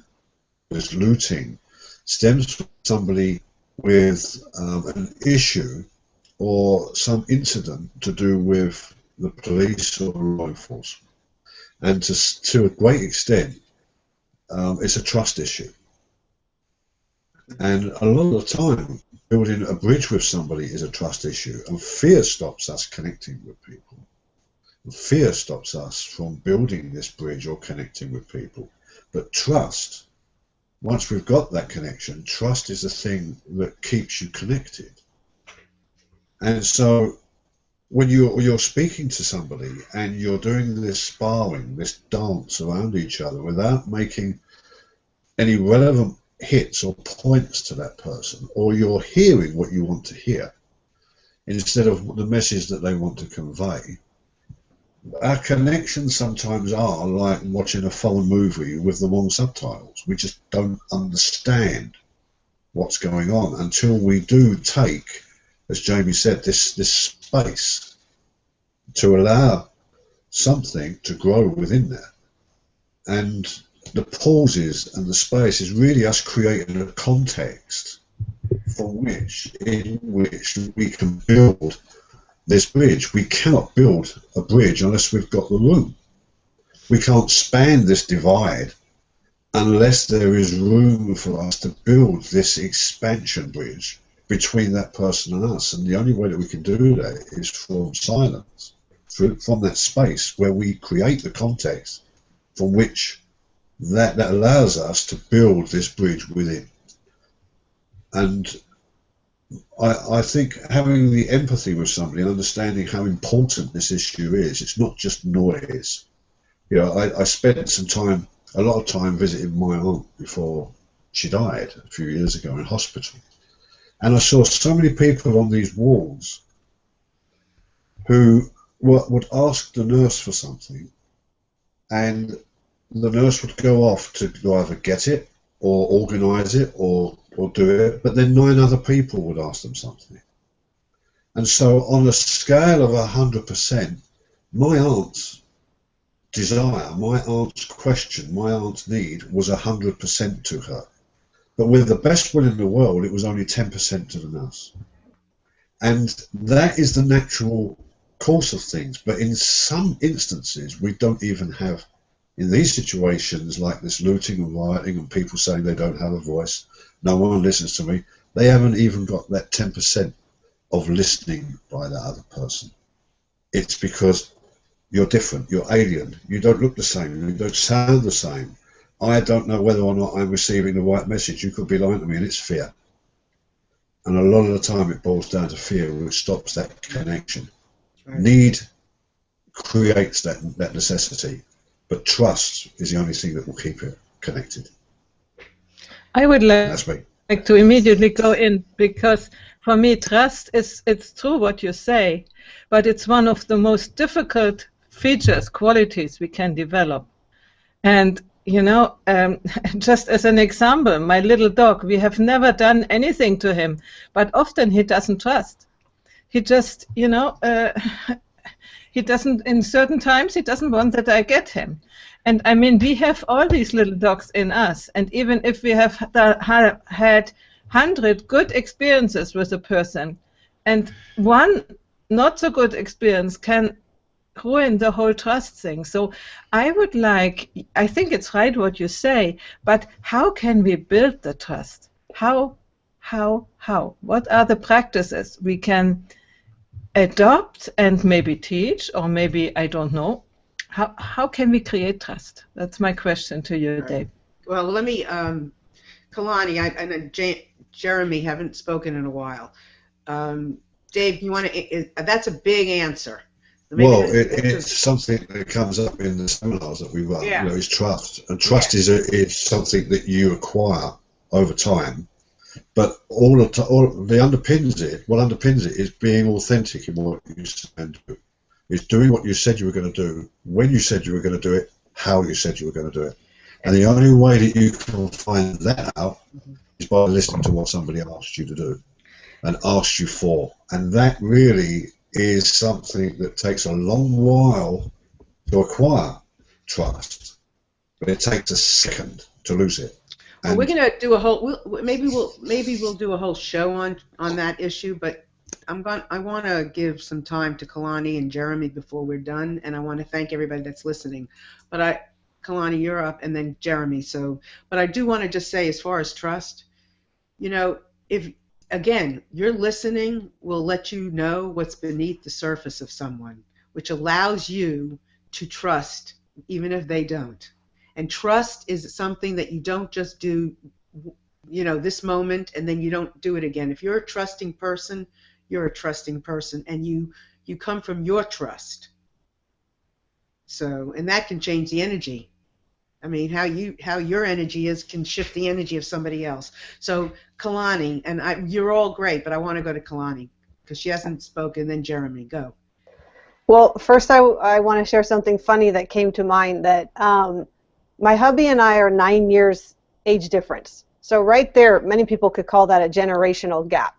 this looting, stems from somebody with an issue or some incident to do with the police or law enforcement. And to a great extent, it's a trust issue. And a lot of the time, building a bridge with somebody is a trust issue, and fear stops us connecting with people. Fear stops us from building this bridge or connecting with people. But trust, once we've got that connection, trust is the thing that keeps you connected. And so when you're speaking to somebody and you're doing this sparring, this dance around each other without making any relevant hits or points to that person, or you're hearing what you want to hear instead of the message that they want to convey, our connections sometimes are like watching a foreign movie with the wrong subtitles. We just don't understand what's going on until we do take, as Jamie said, this space to allow something to grow within there. And the pauses and the space is really us creating a context in which we can build this bridge. We cannot build a bridge unless we've got the room. We can't span this divide unless there is room for us to build this expansion bridge between that person and us. And the only way that we can do that is from silence, from that space where we create the context from which that allows us to build this bridge within. And I think having the empathy with somebody and understanding how important this issue is, it's not just noise. You know, I spent a lot of time visiting my aunt before she died a few years ago in hospital. And I saw so many people on these walls who would ask the nurse for something, and the nurse would go off to either get it or organise it or do it, but then 9 other people would ask them something. And so on a scale of 100%, my aunt's desire, my aunt's question, my aunt's need was 100% to her. But with the best will in the world, it was only 10% to the nurse. And that is the natural course of things. But in some instances, we don't even have, in these situations like this looting and rioting and people saying they don't have a voice, no one listens to me, they haven't even got that 10% of listening by that other person. It's because you're different, you're alien, you don't look the same, you don't sound the same. I don't know whether or not I'm receiving the right message. You could be lying to me, and it's fear. And a lot of the time it boils down to fear, which stops that connection. Right. Need creates that necessity, but trust is the only thing that will keep it connected. I would That's me. like to immediately go in, because for me trust is, it's true what you say, but it's one of the most difficult features, qualities we can develop. And you know, just as an example, my little dog, we have never done anything to him, but often he doesn't trust. He just, you know, he doesn't, in certain times, he doesn't want that I get him. And I mean, we have all these little dogs in us, and even if we have had 100 good experiences with a person, and one not so good experience can ruin the whole trust thing. So I would like, I think it's right what you say, but how can we build the trust? How? What are the practices we can adopt and maybe teach, or maybe, I don't know, how can we create trust? That's my question to you, Right. Dave. Well, let me, Kalani, Jeremy haven't spoken in a while. Dave, you want to? That's a big answer. Maybe Well, it's something that comes up in the seminars that we run. Yeah. You know, is trust, and trust is something that you acquire over time. But all the underpins it. What underpins it is being authentic in what you say and do. Is doing what you said you were going to do, when you said you were going to do it, how you said you were going to do it. And the only way that you can find that out is by listening to what somebody asked you to do and asked you for. And that really is something that takes a long while to acquire trust, but it takes a second to lose it. Well, we're gonna do a whole. Maybe we'll do a whole show on that issue. But I want to give some time to Kalani and Jeremy before we're done, and I want to thank everybody that's listening. But Kalani, you're up, and then Jeremy. So, but I do want to just say, as far as trust, you know, if again, your listening will let you know what's beneath the surface of someone, which allows you to trust even if they don't. And trust is something that you don't just do, you know, this moment and then you don't do it again. If you're a trusting person, you're a trusting person, and you come from your trust. So, and that can change the energy. I mean, how your energy is can shift the energy of somebody else. So, Kalani, and you're all great, but I want to go to Kalani because she hasn't spoken. Then Jeremy, go. Well, first I want to share something funny that came to mind, that my hubby and I are 9 years age difference. So right there, many people could call that a generational gap,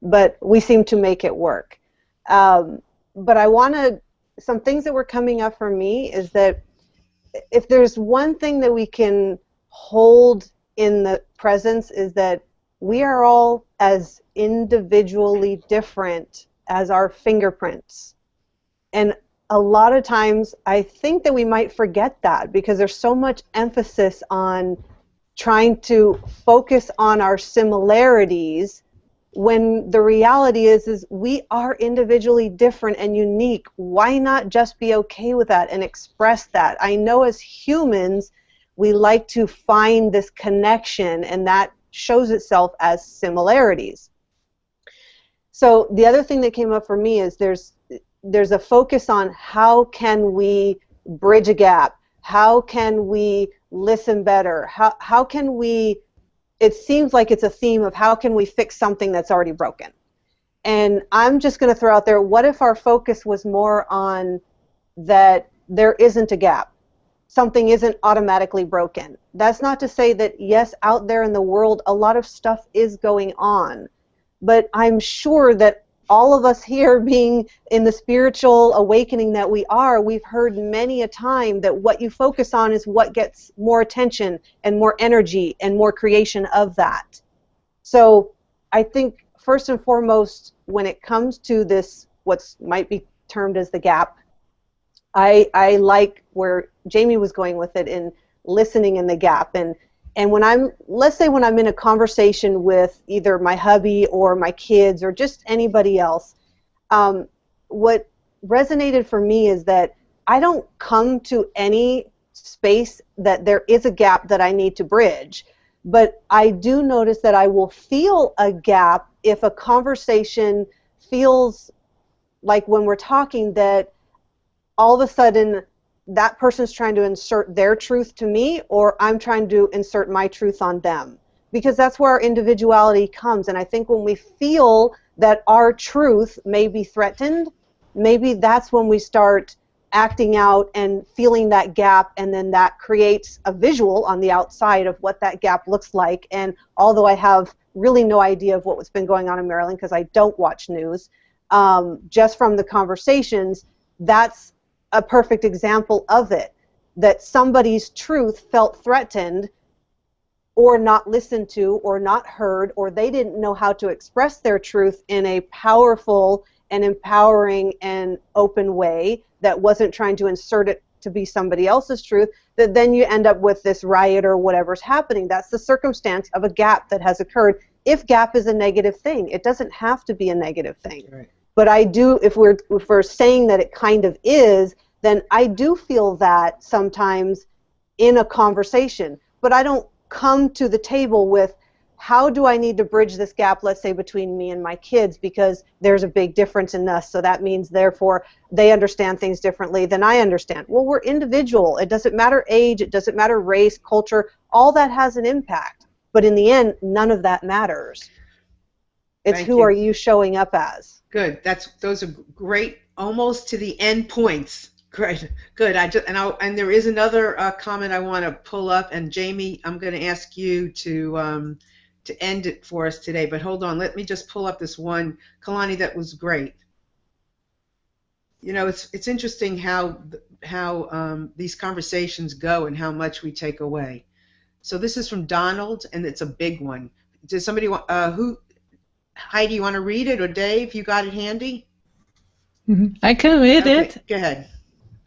but we seem to make it work. But some things that were coming up for me is that if there's one thing that we can hold in the presence, is that we are all as individually different as our fingerprints. And a lot of times I think that we might forget that because there's so much emphasis on trying to focus on our similarities, when the reality is we are individually different and unique. Why not just be okay with that and express that? I know as humans we like to find this connection, and that shows itself as similarities. So the other thing that came up for me is there's a focus on how can we bridge a gap, how can we listen better, how can we, it seems like it's a theme of how can we fix something that's already broken. And I'm just going to throw out there, what if our focus was more on that there isn't a gap, something isn't automatically broken. That's not to say that, yes, out there in the world a lot of stuff is going on, but I'm sure that all of us here, being in the spiritual awakening that we are, we've heard many a time that what you focus on is what gets more attention and more energy and more creation of that. So I think first and foremost, when it comes to this, what might be termed as the gap, I like where Jamie was going with it in listening in the gap. And when let's say when I'm in a conversation with either my hubby or my kids or just anybody else, what resonated for me is that I don't come to any space that there is a gap that I need to bridge, but I do notice that I will feel a gap if a conversation feels like, when we're talking, that all of a sudden that person's trying to insert their truth to me, or I'm trying to insert my truth on them. because that's where our individuality comes. And I think when we feel that our truth may be threatened, maybe that's when we start acting out and feeling that gap, and then that creates a visual on the outside of what that gap looks like. And although I have really no idea of what's been going on in Maryland because I don't watch news, just from the conversations, that's a perfect example of it, that somebody's truth felt threatened or not listened to or not heard, or they didn't know how to express their truth in a powerful and empowering and open way that wasn't trying to insert it to be somebody else's truth, that then you end up with this riot or whatever's happening. That's the circumstance of a gap that has occurred. If gap is a negative thing, it doesn't have to be a negative thing. Right. But I do, if we're saying that it kind of is, then I do feel that sometimes in a conversation. But I don't come to the table with, how do I need to bridge this gap, let's say, between me and my kids, because there's a big difference in us, so that means, therefore, they understand things differently than I understand. Well, we're individual. It doesn't matter age, it doesn't matter race, culture, all that has an impact. But in the end, none of that matters. It's Thank who you. are you showing up as. Good. Those are great, almost to the end points. Great. Good. And there is another comment I want to pull up, and Jamie, I'm going to ask you to end it for us today. But hold on, let me just pull up this one, Kalani, that was great. You know, it's interesting how these conversations go and how much we take away. So this is from Donald, and it's a big one. Does somebody want Heidi, you want to read it, or Dave, you got it handy? I can read Okay, it. go ahead.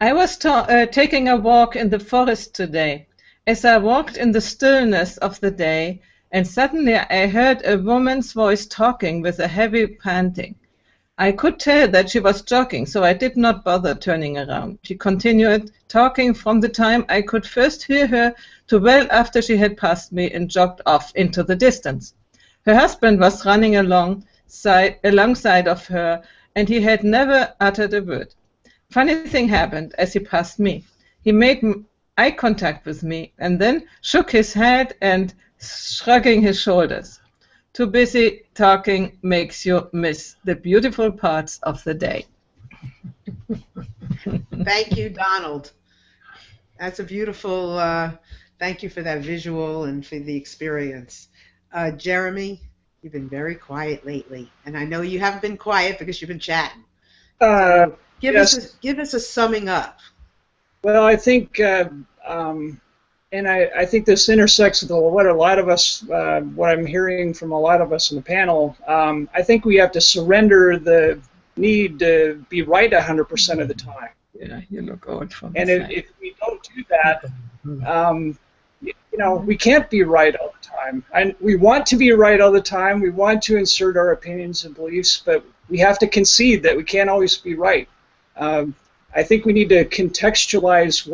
I was taking a walk in the forest today. As I walked in the stillness of the day, and suddenly I heard a woman's voice talking with a heavy panting. I could tell that she was jogging, so I did not bother turning around. She continued talking from the time I could first hear her to well after she had passed me and jogged off into the distance. Her husband was running alongside of her, and he had never uttered a word. Funny thing happened as he passed me. He made eye contact with me and then shook his head and shrugging his shoulders. Too busy talking makes you miss the beautiful parts of the day. Thank you, Donald. That's a beautiful, thank you for that visual and for the experience. Jeremy, you've been very quiet lately, and I know you haven't been quiet because you've been chatting. So give us a summing up. Well, I think, and I think this intersects with what a lot of us, what I'm hearing from a lot of us in the panel. I think we have to surrender the need to be right 100% of the time. Yeah, you look old from And if we don't do that, you know, we can't be right all the time. And we want to be right all the time. We want to insert our opinions and beliefs, but we have to concede that we can't always be right. I think we need to contextualize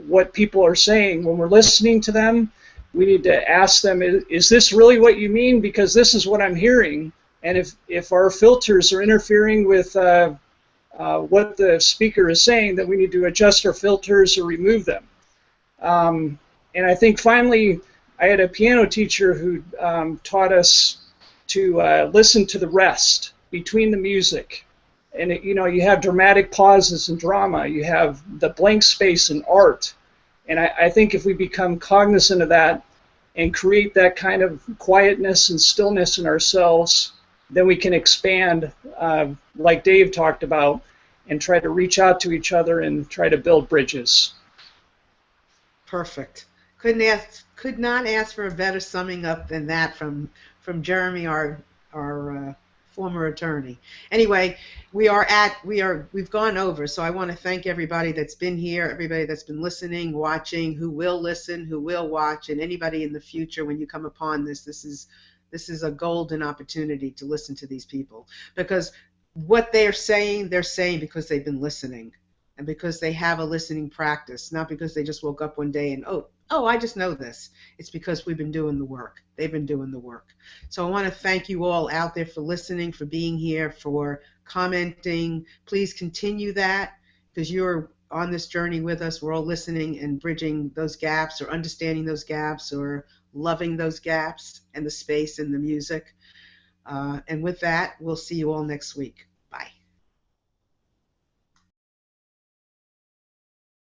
what people are saying when we're listening to them. We need to ask them, is this really what you mean? Because this is what I'm hearing. And if our filters are interfering with what the speaker is saying, then we need to adjust our filters or remove them. And I think finally, I had a piano teacher who taught us to listen to the rest between the music. And you know, you have dramatic pauses in drama. You have the blank space in art. And I think if we become cognizant of that and create that kind of quietness and stillness in ourselves, then we can expand, like Dave talked about, and try to reach out to each other and try to build bridges. Perfect. Could not ask for a better summing up than that from Jeremy, our former attorney. Anyway, we've gone over, so I want to thank everybody that's been here, everybody that's been listening, watching, who will listen, who will watch, and anybody in the future when you come upon this. This is a golden opportunity to listen to these people, because what they're saying because they've been listening and because they have a listening practice, not because they just woke up one day and oh, I just know this. It's because we've been doing the work. They've been doing the work. So I want to thank you all out there for listening, for being here, for commenting. Please continue that, because you're on this journey with us. We're all listening and bridging those gaps or understanding those gaps or loving those gaps and the space and the music. And with that, we'll see you all next week.